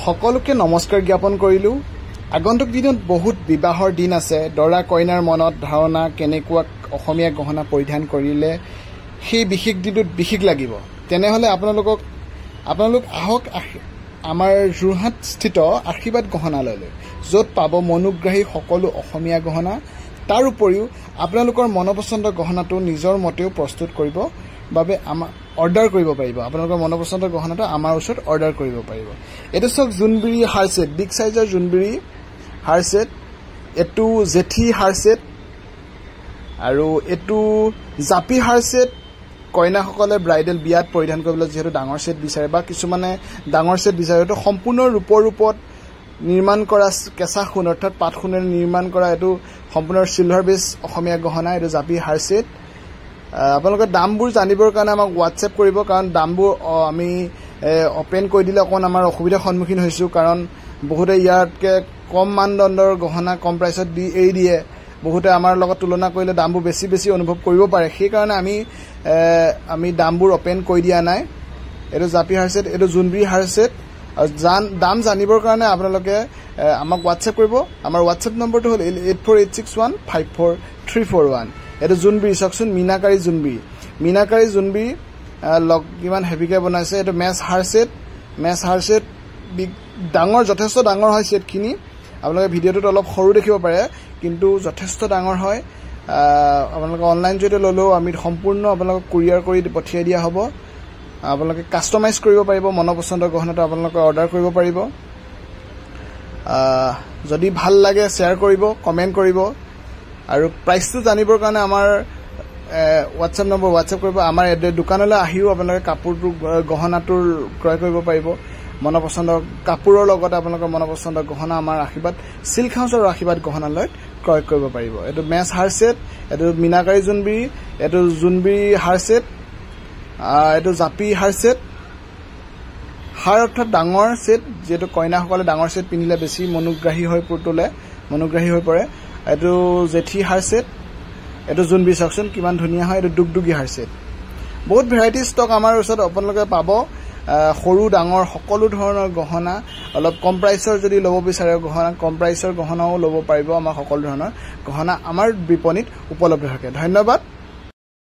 সকলোকে নমস্কাৰ জ্ঞাপন কৰিলোঁ। আগন্তুক দিনত বহুত বিবাহৰ দিন আছে। দৰা কইনাৰ মনত ধাৰণা কেনেকুৱা অসমীয়া গহনা পৰিধান কৰিলে সেই বিশেষ দিনটোত বিশেষ লাগিব। তেনেহ'লে আপোনালোক আহক আমাৰ যোৰহাট স্থিত আশীৰ্বাদ গহনালয়লৈ, য'ত পাব মনোগ্ৰাহী সকলো অসমীয়া গহনা। তাৰ উপৰিও আপোনালোকৰ মনপচন্দৰ গহনাটো নিজৰ মতেও প্ৰস্তুত কৰিব বাবে অৰ্ডাৰ কৰিব পাৰিব। আপোনালোকৰ মনপচন্দৰ গহনাটো আমাৰ ওচৰত অৰ্ডাৰ কৰিব পাৰিব। এইটো চাওক জোনবিৰি হাৰ ছেট, বিগ চাইজৰ জোনবিৰি হাৰ ছেট। এইটো জেঠী হাৰ ছেট আৰু এইটো জাপি হাৰ ছেট। কইনাসকলে ব্ৰাইডেল বিয়াত পৰিধান কৰিবলৈ যিহেতু ডাঙৰ ছেট বিচাৰে বা কিছুমানে ডাঙৰ ছেট বিচাৰে, এইটো সম্পূৰ্ণ ৰূপৰ ওপৰত নিৰ্মাণ কৰা কেঁচা সোণ অৰ্থাৎ পাত সোণেৰে নিৰ্মাণ কৰা এইটো সম্পূৰ্ণ চিলভাৰ বেছ অসমীয়া গহনা। এইটো জাপি হাৰ ছেট। আপোনালোকে দামবোৰ জানিবৰ কাৰণে আমাক হোৱাটছএপ কৰিব, কাৰণ দামবোৰ আমি অপেন কৰি দিলে অকণমান আমাৰ অসুবিধাৰ সন্মুখীন হৈছোঁ, কাৰণ বহুতে ইয়াতকৈ কম মানদণ্ডৰ গহনা কম প্ৰাইচত এৰি দিয়ে। বহুতে আমাৰ লগত তুলনা কৰিলে দামবোৰ বেছি অনুভৱ কৰিব পাৰে, সেইকাৰণে আমি দামবোৰ অপেন কৰি দিয়া নাই। এইটো জাপি হাৰ ছেট, এইটো জোনবিৰি হাৰ ছেট। আৰু দাম জানিবৰ কাৰণে আপোনালোকে আমাক হোৱাটছএপ কৰিব। আমাৰ হোৱাটছএপ নম্বৰটো হ'ল 8486154341। এইটো জোনবিৰি চাওকচোন, মীনাকাৰী জোনবিৰি কিমান হেভিকৈ বনাইছে। এইটো মেছ হাৰ ছেট ডাঙৰ, যথেষ্ট ডাঙৰ হয় ছেটখিনি। আপোনালোকে ভিডিঅ'টোত অলপ সৰু দেখিব পাৰে, কিন্তু যথেষ্ট ডাঙৰ হয়। আপোনালোকে অনলাইন জৰিয়তে ল'লেও আমি সম্পূৰ্ণ আপোনালোকক কুৰিয়াৰ কৰি পঠিয়াই দিয়া হ'ব। আপোনালোকে কাষ্টমাইজ কৰিব পাৰিব, মনপচন্দৰ গহনাটো আপোনালোকে অৰ্ডাৰ কৰিব পাৰিব। যদি ভাল লাগে শ্বেয়াৰ কৰিব, কমেণ্ট কৰিব। আৰু প্ৰাইচটো জানিবৰ কাৰণে আমাৰ হোৱাটছএপ কৰিব। আমাৰ দোকানলৈ আহিও আপোনালোকে গহনাটোৰ ক্ৰয় কৰিব পাৰিব। মনপচন্দৰ কাপোৰৰ লগতে আপোনালোকৰ মনপচন্দৰ গহনা আমাৰ আশীৰ্বাদ চিল্ক হাউচ আৰু আশীৰ্বাদ গহনালয়ত ক্ৰয় কৰিব পাৰিব। এইটো মেছ হাৰ ছেট, এইটো মীনাকাৰী জোনবিৰি, এইটো জোনবিৰি হাৰ ছেট, এইটো জাপি হাৰ ছেট। হাৰ অৰ্থাৎ ডাঙৰ ছেট, যিহেতু কইনাসকলে ডাঙৰ ছেট পিন্ধিলে বেছি মনোগ্ৰাহী হৈ পৰে। এইটো জেঠী হাৰ ছেট, এইটো জোনবিৰি চাওকচোন কিমান ধুনীয়া হয়। এইটো দুগদুগী হাৰ ছেট। বহুত ভেৰাইটি ষ্টক আমাৰ ওচৰত আপোনালোকে পাব। সৰু ডাঙৰ সকলো ধৰণৰ গহনা, অলপ কম প্ৰাইচৰ যদি ল'ব বিচাৰে কম প্ৰাইচৰ গহনাও ল'ব পাৰিব। আমাৰ সকলো ধৰণৰ গহনা আমাৰ বিপণীত উপলব্ধ থাকে। ধন্যবাদ।